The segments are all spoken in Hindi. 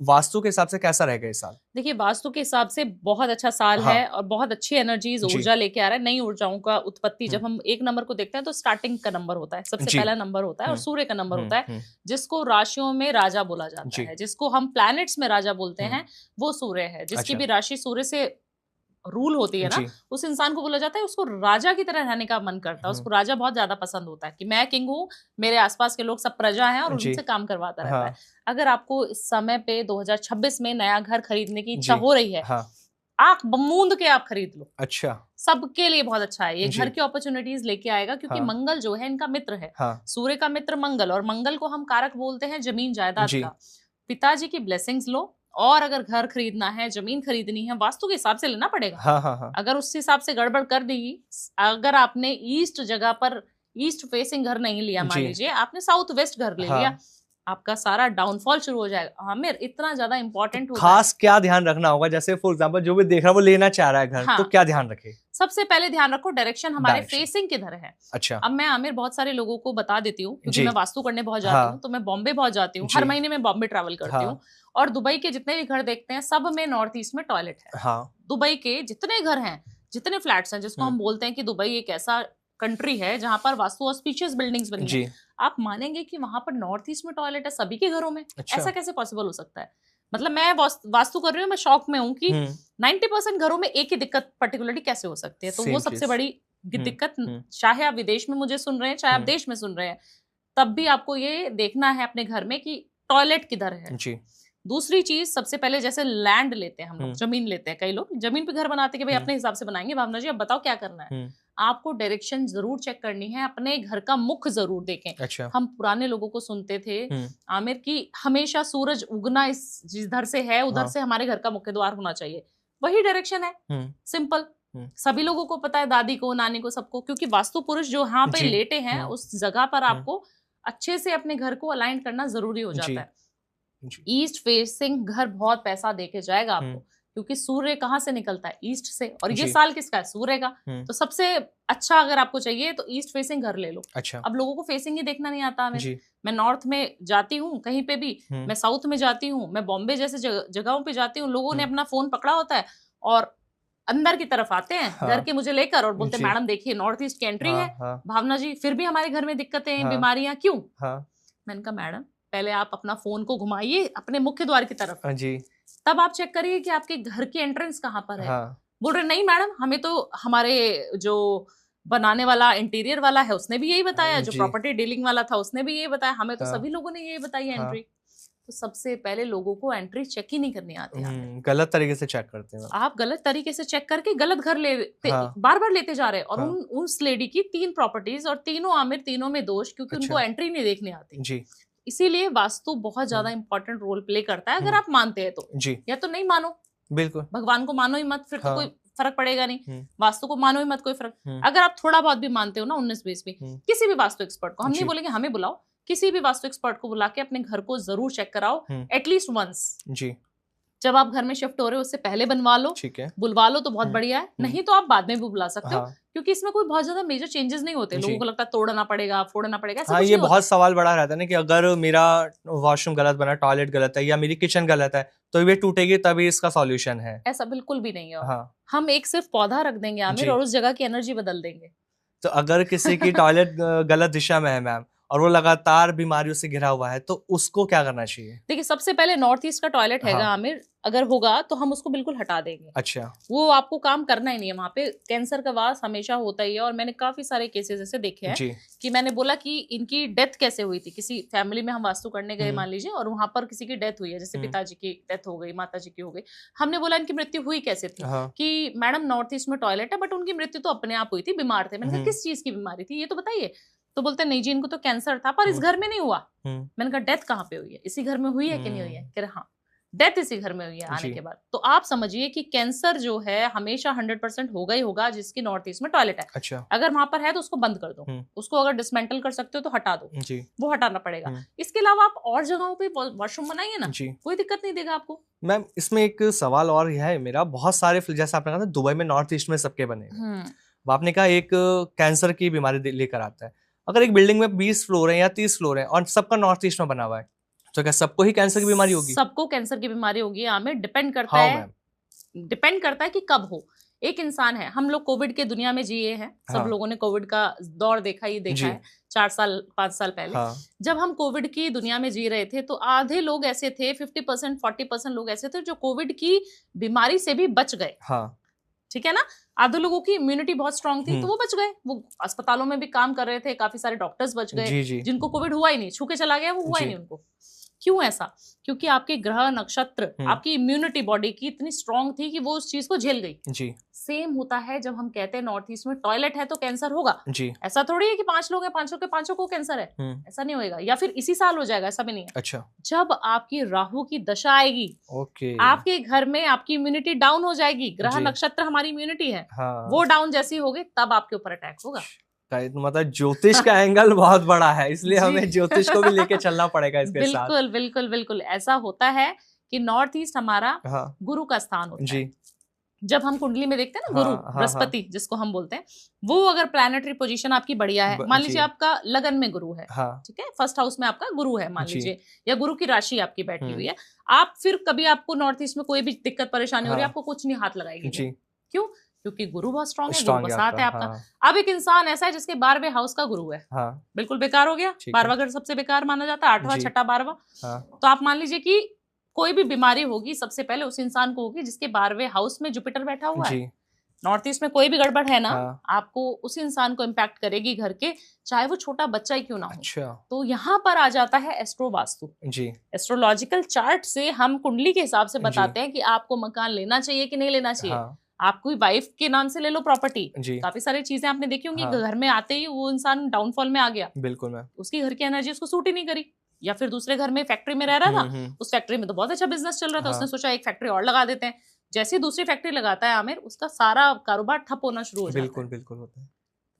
वास्तु के हिसाब से कैसा रहेगा इस साल? देखिए वास्तु के हिसाब से बहुत अच्छा साल हाँ। है और बहुत अच्छी एनर्जीज ऊर्जा लेके आ रहा है। नई ऊर्जाओं का उत्पत्ति, जब हम एक नंबर को देखते हैं तो स्टार्टिंग का नंबर होता है, सबसे पहला नंबर होता है और सूर्य का नंबर होता है, जिसको राशियों में राजा बोला जाता है, जिसको हम प्लैनेट्स में राजा बोलते हैं, वो सूर्य है। जिसकी भी राशि सूर्य से रूल होती है ना, उस इंसान को बोला जाता है उसको राजा की तरह रहने का मन करता है, उसको राजा बहुत ज्यादा पसंद होता है कि मैं किंग हूँ, मेरे आसपास के लोग सब प्रजा हैं और उनसे काम करवाता रहता है। अगर आपको इस समय पे 2026 में नया घर खरीदने की इच्छा हो रही है, आंख मूंद के आप खरीद लो। अच्छा, सबके लिए बहुत अच्छा है ये, घर की अपॉर्चुनिटीज लेके आएगा, क्योंकि मंगल जो है इनका मित्र है। सूर्य का मित्र मंगल, और मंगल को हम कारक बोलते हैं जमीन जायदाद का। पिताजी की ब्लेसिंग्स लो, और अगर घर खरीदना है, जमीन खरीदनी है, वास्तु के हिसाब से लेना पड़ेगा। अगर उस हिसाब से गड़बड़ कर दी, अगर आपने ईस्ट जगह पर ईस्ट फेसिंग घर नहीं लिया, मान लीजिए आपने साउथ वेस्ट घर ले लिया, आपका सारा डाउनफॉल शुरू हो जाएगा। आमिर इतना ज्यादा इंपॉर्टेंट होता है। खास क्या ध्यान रखना होगा? जैसे फॉर एग्जांपल जो भी देख रहा है वो लेना चाह रहा है घर, तो क्या ध्यान रखे? सबसे पहले ध्यान रखो डायरेक्शन हमारे फेसिंग किधर है। अच्छा, अब मैं आमिर बहुत सारे लोगों को बता देती हूँ, क्योंकि मैं वास्तु करने बहुत जाती हूँ, तो मैं बॉम्बे बहुत जाती हूँ, हर महीने में बॉम्बे ट्रैवल करती हूँ, और दुबई के जितने भी घर देखते हैं सब में नॉर्थ ईस्ट में टॉयलेट है। दुबई के जितने घर हैं, जितने फ्लैट्स हैं, जिसको हम बोलते हैं कि दुबई एक ऐसा कंट्री है जहां पर वास्तु ऑस्पिशियस बिल्डिंग्स बनी है, आप मानेंगे कि वहां पर नॉर्थ ईस्ट में टॉयलेट है सभी के घरों में। ऐसा कैसे पॉसिबल हो सकता है? मतलब मैं वास्तु कर रही हूँ, मैं शॉक में हूँ कि 90% घरों में एक ही दिक्कत पर्टिकुलरली कैसे हो सकती है। तो वो सबसे बड़ी दिक्कत, चाहे आप विदेश में मुझे सुन रहे हैं, चाहे आप देश में सुन रहे हैं, तब भी आपको ये देखना है अपने घर में कि टॉयलेट किधर है। दूसरी चीज, सबसे पहले जैसे लैंड लेते हैं हम लोग, जमीन लेते हैं, कई लोग जमीन पे घर बनाते हैं कि भाई अपने हिसाब से बनाएंगे। भावना जी अब बताओ क्या करना है? आपको डायरेक्शन जरूर चेक करनी है, अपने घर का मुख जरूर देखें। अच्छा। हम पुराने लोगों को सुनते थे आमिर की हमेशा सूरज उगना इस जिधर से है उधर से हमारे घर का मुख्य द्वार होना चाहिए, वही डायरेक्शन है। सिंपल, सभी लोगों को पता है, दादी को, नानी को, सबको, क्योंकि वास्तु पुरुष जो यहाँ पे लेटे हैं उस जगह पर आपको अच्छे से अपने घर को अलाइन करना जरूरी हो जाता है। ईस्ट फेसिंग घर बहुत पैसा देके जाएगा आपको, क्योंकि सूर्य कहाँ से निकलता है? ईस्ट से, और ये साल किसका है? सूर्य का। तो सबसे अच्छा अगर आपको चाहिए तो ईस्ट फेसिंग घर ले लो। अच्छा। अब लोगों को फेसिंग ही देखना नहीं आता हमें। मैं नॉर्थ में जाती हूँ कहीं पे भी, मैं साउथ में जाती हूँ, मैं बॉम्बे जैसे जगहों पे जाती हूँ, लोगों ने अपना फोन पकड़ा होता है और अंदर की तरफ आते हैं घर के मुझे लेकर और बोलते मैडम देखिए नॉर्थ ईस्ट की एंट्री है, भावना जी फिर भी हमारे घर में दिक्कतें, बीमारियां क्यों? मैंने कहा मैडम पहले आप अपना फोन को घुमाइए अपने मुख्य द्वार की तरफ जी, तब आप चेक करिए कि आपके घर की एंट्रेंस कहाँ पर है। बोल रहे नहीं मैडम, हमें तो हमारे जो बनाने वाला इंटीरियर वाला है उसने भी यही बताया, जो प्रॉपर्टी डीलिंग वाला था उसने भी यही बताया, हमें तो सभी लोगों ने यही बताई है एंट्री। तो सबसे पहले लोगों को एंट्री चेक ही नहीं करनी आती है, गलत तरीके से चेक करते हैं आप। गलत तरीके से चेक करके गलत घर लेते, बार बार लेते जा रहे हैं। और उस लेडी की 3 प्रॉपर्टीज और तीनों आमिर, तीनों में दोष, क्योंकि उनको एंट्री नहीं देखने आती जी। इसीलिए वास्तु बहुत ज्यादा इंपॉर्टेंट रोल प्ले करता है, अगर आप मानते हैं तो जी, या तो नहीं मानो, बिल्कुल भगवान को मानो ही मत, फिर तो कोई फर्क पड़ेगा नहीं। वास्तु को मानो ही मत, कोई फर्क। अगर आप थोड़ा बहुत भी मानते हो ना 19-20 भी, किसी भी वास्तु एक्सपर्ट को, हम नहीं बोलेंगे हमें बुलाओ, किसी भी वास्तु एक्सपर्ट को बुला के अपने घर को जरूर चेक कराओ एटलीस्ट वंस जी। जब आप घर में शिफ्ट हो रहे हो उससे पहले बनवा लो, ठीक है, बुलवा लो तो बहुत बढ़िया है, नहीं तो आप बाद में भी बुला सकते हो, क्योंकि इसमें कोई बहुत ज्यादा मेजर चेंजेस नहीं होते। लोगों को लगता है तोड़ना पड़ेगा, फोड़ना पड़ेगा, ऐसा कुछ ये बहुत सवाल बड़ा रहता है ना कि अगर मेरा वॉशरूम गलत बना, टॉयलेट गलत है या मेरी किचन गलत है तो ये टूटेगी तभी इसका सॉल्यूशन है। ऐसा बिल्कुल भी नहीं है। हम एक सिर्फ पौधा रख देंगे आमिर और उस जगह की एनर्जी बदल देंगे। तो अगर किसी की टॉयलेट गलत दिशा में है मैम और वो लगातार बीमारियों से घिरा हुआ है तो उसको क्या करना चाहिए? देखिए सबसे पहले नॉर्थ ईस्ट का टॉयलेट हैगा आमिर, अगर होगा तो हम उसको बिल्कुल हटा देंगे। अच्छा। वो आपको काम करना ही नहीं है, वहाँ पे कैंसर का वास हमेशा होता ही है। और मैंने काफी सारे केसेस ऐसे देखे हैं कि मैंने बोला कि इनकी डेथ कैसे हुई थी, किसी फैमिली में हम वास्तु करने गए मान लीजिए और वहां पर किसी की डेथ हुई है, जैसे पिताजी की डेथ हो गई, माता जी की हो गई। हमने बोला इनकी मृत्यु हुई कैसे थी, कि मैडम नॉर्थ ईस्ट में टॉयलेट है बट उनकी मृत्यु तो अपने आप हुई थी, बीमार थे। मैंने कहा किस चीज की बीमारी थी ये तो बताइए। तो बोलते नहीं जी इनको तो कैंसर था पर इस घर में नहीं हुआ। मैंने कहा डेथ कहाँ पे हुई है, इसी घर में हुई है कि नहीं हुई है? कह रहे हाँ डेथ इसी घर में हुई है आने के बाद। तो आप समझिए कि कैंसर जो है हमेशा 100% होगा ही होगा जिसकी नॉर्थ ईस्ट में टॉयलेट है। अच्छा। अगर वहां पर है तो उसको बंद कर दो, उसको अगर डिसमेंटल कर सकते हो तो हटा दो जी। वो हटाना पड़ेगा। इसके अलावा आप और जगहों पे वॉशरूम बनाइए ना, कोई दिक्कत नहीं देगा आपको। मैम इसमें एक सवाल और है मेरा, बहुत सारे जैसे आपने कहा था दुबई में नॉर्थ ईस्ट में सबके बने, आपने कहा एक कैंसर की बीमारी लेकर आता है। अगर एक बिल्डिंग में 20 फ्लोर है या 30 फ्लोर है और सबका नॉर्थ ईस्ट में बना हुआ है तो क्या सबको ही कैंसर की बीमारी होगी? सबको कैंसर की बीमारी होगी आमिर, डिपेंड करता है, डिपेंड करता है कि कब हो। एक इंसान है, हम लोग कोविड के दुनिया में जिए हैं, सब लोगों ने कोविड का दौर देखा है 4 साल 5 साल पहले। जब हम कोविड की दुनिया में जी रहे थे तो आधे लोग ऐसे थे, 50% 40% लोग ऐसे थे जो कोविड की बीमारी से भी बच गए। ठीक है ना, आधे लोगों की इम्यूनिटी बहुत स्ट्रांग थी तो वो बच गए, वो अस्पतालों में भी काम कर रहे थे, काफी सारे डॉक्टर्स बच गए, जिनको कोविड हुआ ही नहीं, छू के चला गया वो हुआ ही नहीं उनको। क्यों ऐसा? क्योंकि आपके ग्रह नक्षत्र, आपकी इम्यूनिटी बॉडी की इतनी स्ट्रांग थी कि वो उस चीज को झेल गई। सेम होता है जब हम कहते हैं नॉर्थ ईस्ट में टॉयलेट है तो कैंसर होगा। ऐसा थोड़ी है कि 5 लोग हैं, 5 लोग के 5 को कैंसर है, ऐसा नहीं होएगा, या फिर इसी साल हो जाएगा, ऐसा भी नहीं है। अच्छा। जब आपकी राहु की दशा आएगी, आपके घर में आपकी इम्यूनिटी डाउन हो जाएगी, ग्रह नक्षत्र हमारी इम्यूनिटी है, वो डाउन जैसी होगी तब आपके ऊपर अटैक होगा। मतलब ज्योतिष का एंगल बहुत बड़ा है, इसलिए हमें ज्योतिष को भी लेके चलना पड़ेगा इसके साथ। बिल्कुल बिल्कुल बिल्कुल ऐसा होता है कि नॉर्थ ईस्ट हमारा गुरु का स्थान होता है। जब हम कुंडली में देखते हैं ना गुरु, बृहस्पति जिसको हम बोलते हैं, वो अगर प्लैनेटरी पोजीशन आपकी बढ़िया है, मान लीजिए आपका लगन में गुरु है, ठीक है, फर्स्ट हाउस में आपका गुरु है मान लीजिए, या गुरु की राशि आपकी बैठी हुई है, आप फिर कभी आपको नॉर्थ ईस्ट में कोई भी दिक्कत परेशानी हो रही है, आपको कुछ नहीं हाथ लगाएगी। क्यों? क्योंकि गुरु बहुत स्ट्रांग है, गुरु का साथ है आपका। अब एक इंसान ऐसा है जिसके 12वें हाउस का गुरु है, बिल्कुल बेकार हो गया, 12वां घर सबसे बेकार माना जाता है, 8वां 6वां 12वां। तो आप मान लीजिए कि कोई भी बीमारी होगी सबसे पहले उस इंसान को होगी जिसके 12वें हाउस में जुपिटर बैठा हुआ है। नॉर्थ ईस्ट में कोई भी गड़बड़ है ना, आपको उस इंसान को इम्पैक्ट करेगी घर के, चाहे वो छोटा बच्चा ही क्यों ना हो। तो यहाँ पर आ जाता है एस्ट्रो वास्तु। एस्ट्रोलॉजिकल चार्ट से हम कुंडली के हिसाब से बताते हैं कि आपको मकान लेना चाहिए कि नहीं लेना चाहिए। आपकी वाइफ के नाम से ले लो प्रॉपर्टी, काफी सारी चीजें आपने देखी होंगी, घर में आते ही वो इंसान डाउनफॉल में आ गया, बिल्कुल मैम, उसकी घर की एनर्जी उसको सूट ही नहीं करी, या फिर दूसरे घर में फैक्ट्री में रह रहा था, उस फैक्ट्री में तो बहुत अच्छा बिजनेस चल रहा था, उसने सोचा एक फैक्ट्री और लगा देते हैं, जैसे ही दूसरी फैक्ट्री लगाता है आमिर, उसका सारा कारोबार ठप होना शुरू हो जाता है। बिल्कुल बिल्कुल होता है,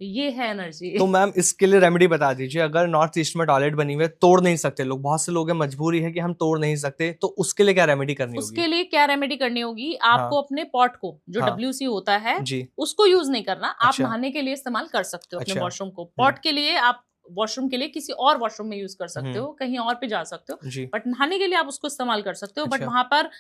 ये है एनर्जी। तो मैम इसके लिए रेमेडी बता दीजिए, अगर नॉर्थ ईस्ट में टॉयलेट बनी हुई है, तोड़ नहीं सकते लोग, बहुत से लोग हैं, मजबूरी है कि हम तोड़ नहीं सकते, तो उसके लिए क्या रेमेडी करनी होगी? उसके लिए क्या रेमेडी करनी होगी, आपको अपने पॉट को, जो WC होता है उसको यूज नहीं करना, आप नहाने के लिए इस्तेमाल कर सकते हो अपने वॉशरूम को। पॉट के लिए आप वॉशरूम के लिए किसी और वॉशरूम में यूज कर सकते हो, कहीं और पे जा सकते हो, बट नहाने के लिए आप उसको इस्तेमाल कर सकते हो। बट वहां पर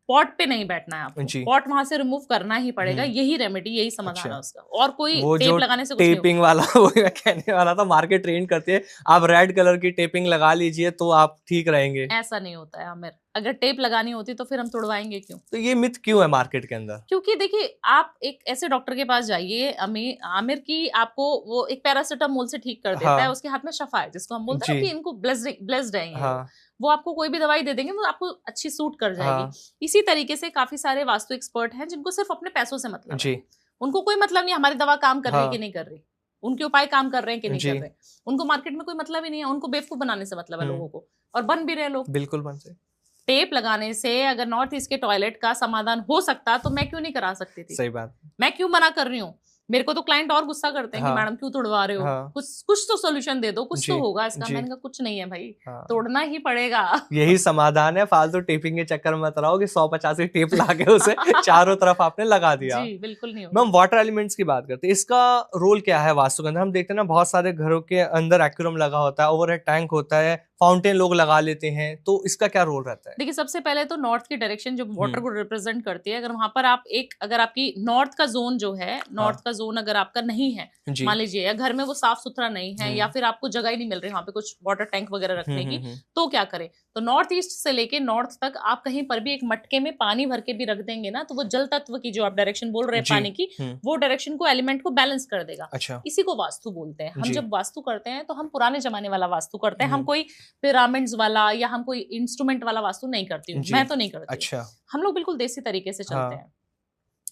पॉट पे नहीं बैठना है आपको, पॉट वहां से रिमूव करना ही पड़ेगा, यही रेमेडी, यही समाधान है उसका, और कोई टेप लगाने से कुछ नहीं होगा। टेपिंग वाला वो मैं कहने वाला था, मार्केट ट्रेंड करती है, आप रेड कलर की टेपिंग लगा लीजिए तो आप ठीक रहेंगे। ऐसा नहीं होता है आमिर, अगर टेप लगानी होती तो फिर हम तोड़वाएंगे क्यों? तो ये मिथ क्यों है मार्केट के अंदर? क्योंकि देखिए, आप एक ऐसे डॉक्टर के पास जाइए आमिर की, आपको वो एक पैरासिटामोल से ठीक कर देता है, उसके हाथ में शफा है, जिसको हम बोलते हैं कि इनको ब्लेस्ड है, वो आपको कोई भी दवाई दे देंगे, वो आपको अच्छी सूट कर जाएगी। इसी तरीके से काफी सारे वास्तु एक्सपर्ट हैं जिनको सिर्फ अपने पैसों से मतलब है, उनको कोई मतलब नहीं हमारी दवा काम कर रही है कि नहीं कर रही, उनके उपाय काम कर रहे हैं कि नहीं कर रहे, उनको मार्केट में कोई मतलब ही नहीं है, उनको बेवकूफ बनाने से मतलब है लोगों को, और बन भी रहे लोग। बिल्कुल बन से। टेप लगाने से अगर नॉर्थ ईस्ट के टॉयलेट का समाधान हो सकता तो मैं क्यों नहीं करा सकती थी? सही बात। मैं क्यों मना कर रही हूँ? मेरे को तो क्लाइंट और गुस्सा करते हैं कि मैडम क्यों तोड़वा रहे हो, कुछ तो सोल्यूशन दे दो, कुछ तो होगा इसका। मैंने कहा कुछ नहीं है भाई, तोड़ना ही पड़ेगा। यही समाधान है, फालतू टेपिंग के चक्कर में मत रहो कि 150 टेप लाके उसे चारों तरफ आपने लगा दिया। जी बिल्कुल नहीं। मैम वाटर एलिमेंट्स की बात करते हैं, इसका रोल क्या है वास्तु के अंदर? हम देखते हैं ना बहुत सारे घरों के अंदर एक्वेरियम लगा होता है, ओवरहेड टैंक होता है, फाउंटेन लोग लगा लेते हैं, तो इसका क्या रोल रहता है? देखिए, सबसे पहले तो नॉर्थ की डायरेक्शन जो वाटर को रिप्रेजेंट करती है, अगर वहां पर आप अगर आपकी नॉर्थ का जोन जो है, नॉर्थ का जोन अगर आपका नहीं है, मान लीजिए, या घर में वो साफ सुथरा नहीं है, या फिर आपको जगह ही नहीं मिल रही वहां पे कुछ वाटर टैंक वगैरह रखने की, तो क्या करें? तो नॉर्थ ईस्ट से लेके नॉर्थ तक आप कहीं पर भी एक मटके में पानी भर के भी रख देंगे ना, तो वो जल तत्व की जो आप डायरेक्शन बोल रहे हैं पानी की, वो डायरेक्शन को, एलिमेंट को बैलेंस कर देगा। इसी को वास्तु बोलते हैं। हम जब वास्तु करते हैं तो हम पुराने जमाने वाला वास्तु करते हैं, हम कोई पिरामिड्स वाला या हम कोई इंस्ट्रूमेंट वाला वास्तु नहीं करती हूँ, मैं तो नहीं करती। अच्छा। हम लोग बिल्कुल देसी तरीके से चलते हैं।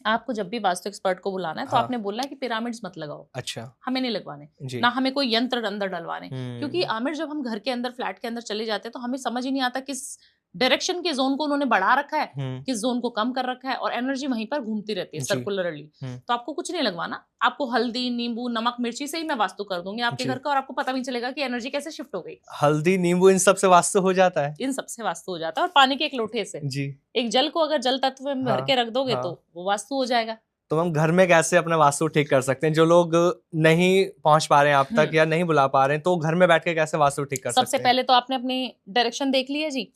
आपको जब भी वास्तु एक्सपर्ट को बुलाना है तो आपने बोलना है कि पिरामिड्स मत लगाओ। अच्छा। हमें नहीं लगवाने, ना हमें कोई यंत्र अंदर डलवाने, क्योंकि आमिर जब हम घर के अंदर, फ्लैट के अंदर चले जाते हैं तो हमें समझ ही नहीं आता किस डायरेक्शन के जोन को उन्होंने बढ़ा रखा है, किस जोन को कम कर रखा है, और एनर्जी वहीं पर घूमती रहती है सर्कुलरली। तो आपको कुछ नहीं लगवाना, आपको हल्दी, नींबू, नमक, मिर्ची से ही मैं वास्तु कर दूंगी आपके घर का, और आपको पता भी चलेगा कि एनर्जी कैसे शिफ्ट हो गई। हल्दी, नींबू, इन सब से वास्तु हो जाता है? इन सब से वास्तु हो जाता है, और पानी के एक लोटे से जी, एक जल को अगर जल तत्व में भर के रख दोगे तो वो वास्तु हो जाएगा। तो हम घर में कैसे अपना वास्तु ठीक कर सकते हैं, जो लोग नहीं पहुंच पा रहे हैं आप तक या नहीं बुला पा रहे हैं, तो घर में बैठ के कैसे वास्तु ठीक कर सकते हैं? सबसे पहले तो आपने अपनी डायरेक्शन देख लिया जी,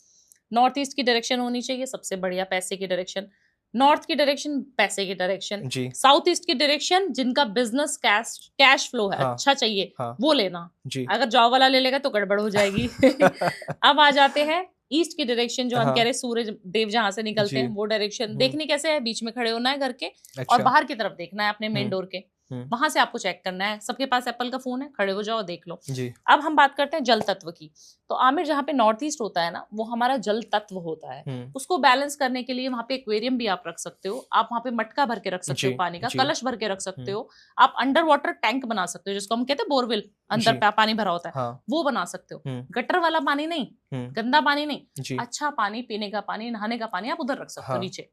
नॉर्थ ईस्ट की डायरेक्शन होनी चाहिए, सबसे बढ़िया पैसे की डायरेक्शन। नॉर्थ की डायरेक्शन पैसे की डायरेक्शन जी। साउथ ईस्ट की डायरेक्शन जिनका बिजनेस कैश फ्लो है अच्छा चाहिए वो लेना जी। अगर जॉब वाला ले लेगा तो गड़बड़ हो जाएगी। अब आ जाते हैं ईस्ट की डायरेक्शन, जो हम कह रहे सूरज देव जहां से निकलते हैं वो डायरेक्शन देखनी कैसे है, बीच में खड़े होना है घर के और बाहर की तरफ देखना है अपने मेन डोर के, वहां से आपको चेक करना है। सबके पास एप्पल का फोन है, खड़े हो जाओ देख लो जी। अब हम बात करते हैं जल तत्व की। तो आमिर जहाँ पे नॉर्थ ईस्ट होता है ना, वो हमारा जल तत्व होता है, उसको बैलेंस करने के लिए वहां पे एक्वेरियम भी आप रख सकते हो, आप वहां पे मटका भर के रख सकते हो, पानी का कलश भर के रख सकते हो, आप अंडर वाटर टैंक बना सकते हो, जिसको हम कहते हैं बोरवेल, अंदर पानी भरा होता है वो बना सकते हो। गटर वाला पानी नहीं, गंदा पानी नहीं, अच्छा पानी, पीने का पानी, नहाने का पानी आप उधर रख सकते हो नीचे,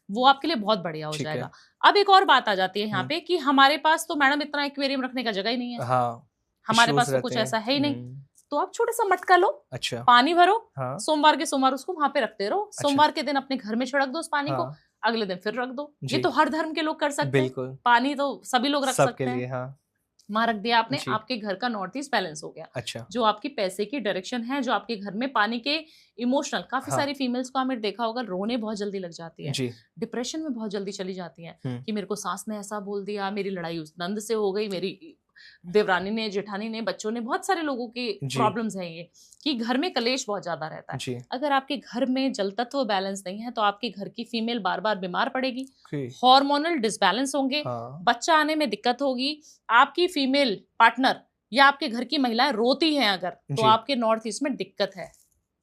वो आपके लिए बहुत बढ़िया हो जाएगा। अब एक और बात आ जाती है यहाँ पे कि हमारे पास तो मैडम इतना एक्वेरियम रखने का जगह ही नहीं है, हमारे पास तो कुछ ऐसा है ही नहीं, तो आप छोटा सा मटका लो, अच्छा पानी भरो, सोमवार के सोमवार उसको वहां पे रखते रहो, सोमवार के दिन अपने घर में छिड़क दो उस पानी को, अगले दिन फिर रख दो। ये तो हर धर्म के लोग कर सकते हैं, पानी तो सभी लोग रख सकते हैं। वहां रख दिया आपने, आपके घर का नॉर्थ ईस्ट बैलेंस हो गया। अच्छा। जो आपकी पैसे की डायरेक्शन है, जो आपके घर में पानी के इमोशनल, काफी सारी फीमेल्स को आपने देखा होगा रोने बहुत जल्दी लग जाती है, डिप्रेशन में बहुत जल्दी चली जाती है कि मेरे को सास ने ऐसा बोल दिया, मेरी लड़ाई उस नंद से हो गई, मेरी देवरानी ने, जेठानी ने, बच्चों ने, बहुत सारे लोगों की प्रॉब्लम्स हैं ये कि घर में कलेश बहुत ज्यादा रहता है। अगर आपके घर में जल तत्व बैलेंस नहीं है तो आपके घर की फीमेल बार बार बीमार पड़ेगी, हार्मोनल डिसबैलेंस होंगे, बच्चा आने में दिक्कत होगी, आपकी फीमेल पार्टनर या आपके घर की महिलाएं रोती हैं अगर, तो आपके नॉर्थ ईस्ट में दिक्कत है।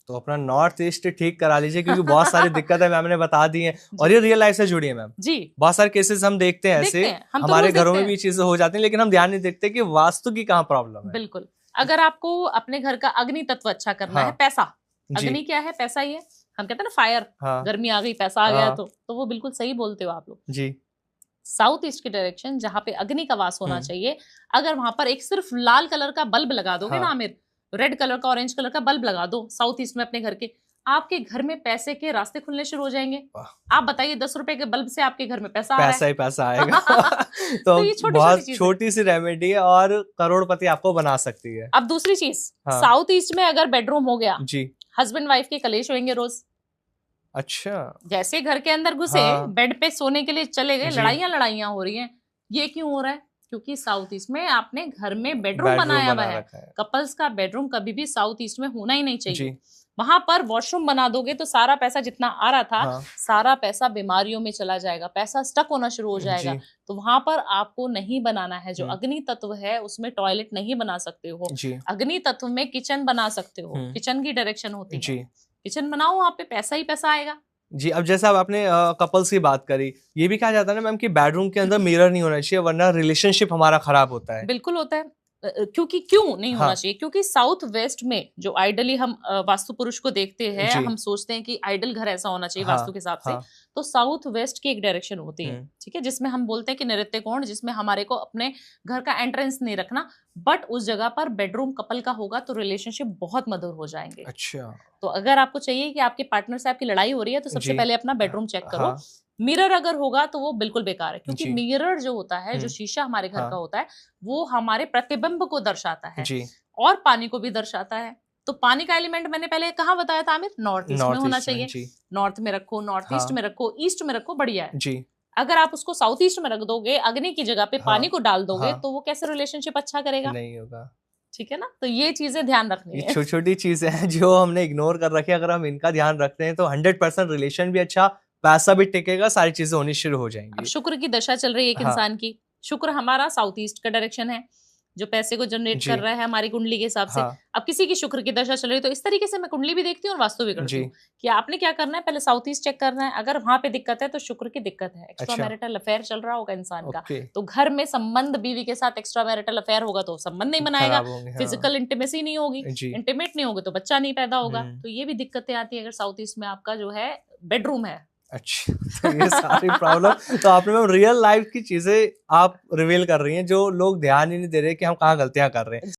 तो अपना नॉर्थ ईस्ट ठीक करा लीजिए, क्योंकि बहुत सारी दिक्कतें मैम ने बता दी हैं और ये रियल लाइफ से जुड़ी है मैम जी। बहुत सारे केसेस हम देखते हैं ऐसे, हमारे घरों में भी चीजें हो जाती हैं, लेकिन हम ध्यान नहीं देते कि वास्तु की कहाँ प्रॉब्लम है। बिल्कुल, अगर आपको अपने घर का अग्नि तत्व अच्छा करना है, पैसा, अग्नि क्या है, पैसा ही है, हम कहते हैं ना फायर, गर्मी आ गई पैसा आ गया, तो वो बिल्कुल सही बोलते हो आप लोग जी। साउथ ईस्ट की डायरेक्शन जहाँ पे अग्नि का वास होना चाहिए, अगर वहां पर एक सिर्फ लाल कलर का बल्ब लगा दोगे ना आमिर, रेड कलर का, ऑरेंज कलर का बल्ब लगा दो साउथ ईस्ट में अपने घर के, आपके घर में पैसे के रास्ते खुलने शुरू हो जाएंगे। आप बताइए 10 रुपए के बल्ब से आपके घर में पैसा ही पैसा आएगा। तो ये बहुत छोटी सी रेमेडी है और करोड़पति आपको बना सकती है। अब दूसरी चीज, साउथ ईस्ट में अगर बेडरूम हो गया जी, हस्बैंड वाइफ के कलेश होंगे रोज। अच्छा, जैसे घर के अंदर घुसे, बेड पे सोने के लिए चले गए, लड़ाइयां हो रही हैं। ये क्यों हो रहा है? क्योंकि साउथ ईस्ट में आपने घर में बेडरूम बनाया हुआ है। कपल्स का बेडरूम कभी भी साउथ ईस्ट में होना ही नहीं चाहिए। वहां पर वॉशरूम बना दोगे तो सारा पैसा जितना आ रहा था, सारा पैसा बीमारियों में चला जाएगा, पैसा स्टक होना शुरू हो जाएगा। तो वहां पर आपको नहीं बनाना है। जो अग्नि तत्व है उसमें टॉयलेट नहीं बना सकते हो, अग्नि तत्व में किचन बना सकते हो, किचन की डायरेक्शन होती है, किचन बनाओ, वहां पे पैसा ही पैसा आएगा जी। अब जैसा अब आपने कपल्स की बात करी, ये भी कहा जाता है ना मैम कि बेडरूम के अंदर मिरर नहीं होना चाहिए, वरना रिलेशनशिप हमारा खराब होता है। बिल्कुल होता है, क्योंकि क्यों नहीं होना चाहिए? क्योंकि साउथ वेस्ट में जो आइडली हम वास्तु पुरुष को देखते हैं, हम सोचते हैं कि आइडल घर ऐसा होना चाहिए वास्तु के हिसाब से, तो साउथ वेस्ट की एक डायरेक्शन होती है, ठीक है, जिसमें हम बोलते हैं कि नृत्य कोण, जिसमें हमारे को अपने घर का एंट्रेंस नहीं रखना, बट उस जगह पर बेडरूम कपल का होगा तो रिलेशनशिप बहुत मधुर हो जाएंगे। अच्छा, तो अगर आपको चाहिए कि आपके पार्टनर से आपकी लड़ाई हो रही है तो सबसे पहले अपना बेडरूम चेक करो। मिरर अगर होगा तो वो बिल्कुल बेकार है, क्योंकि मिरर जो होता है, जो शीशा हमारे घर का होता है, वो हमारे प्रतिबिंब को दर्शाता है और पानी को भी दर्शाता है। तो पानी का एलिमेंट मैंने पहले कहाँ बताया था आमिर? नॉर्थ ईस्ट में होना चाहिए। नॉर्थ में रखो, नॉर्थ ईस्ट में रखो, ईस्ट में रखो, बढ़िया है जी। अगर आप उसको साउथ ईस्ट में रख दोगे, अग्नि की जगह पे पानी को डाल दोगे, तो वो कैसे रिलेशनशिप अच्छा करेगा? नहीं होगा, ठीक है ना। तो ये चीजें ध्यान रखनी है, छोटी छोटी चीजें हैं जो हमने इग्नोर कर रखी है। अगर हम इनका ध्यान रखते हैं तो 100% रिलेशन भी अच्छा, पैसा भी टिकेगा, सारी चीजें होनी शुरू हो जाएंगी। शुक्र की दशा चल रही है एक इंसान की, शुक्र हमारा साउथ ईस्ट का डायरेक्शन है जो पैसे को जनरेट कर रहा है हमारी कुंडली के हिसाब से। अब किसी की शुक्र की दशा चल रही है तो इस तरीके से मैं कुंडली भी देखती हूँ और वास्तु भी करती हूँ कि आपने क्या करना है, पहले साउथ ईस्ट चेक करना है। अगर वहां पे दिक्कत है तो शुक्र की दिक्कत है, एक्स्ट्रा मैरिटल अफेयर चल रहा होगा इंसान का, तो घर में संबंध, बीवी के साथ एक्स्ट्रा मैरिटल अफेयर होगा तो संबंध नहीं बनाएगा, फिजिकल इंटीमेसी नहीं होगी, इंटीमेट नहीं होगी तो बच्चा नहीं पैदा होगा। तो ये भी दिक्कतें आती है अगर साउथ ईस्ट में आपका जो है बेडरूम है। अच्छा, तो ये सारी प्रॉब्लम तो आपने मैम रियल लाइफ की चीजें आप रिवील कर रही हैं, जो लोग ध्यान ही नहीं दे रहे कि हम कहाँ गलतियां कर रहे हैं।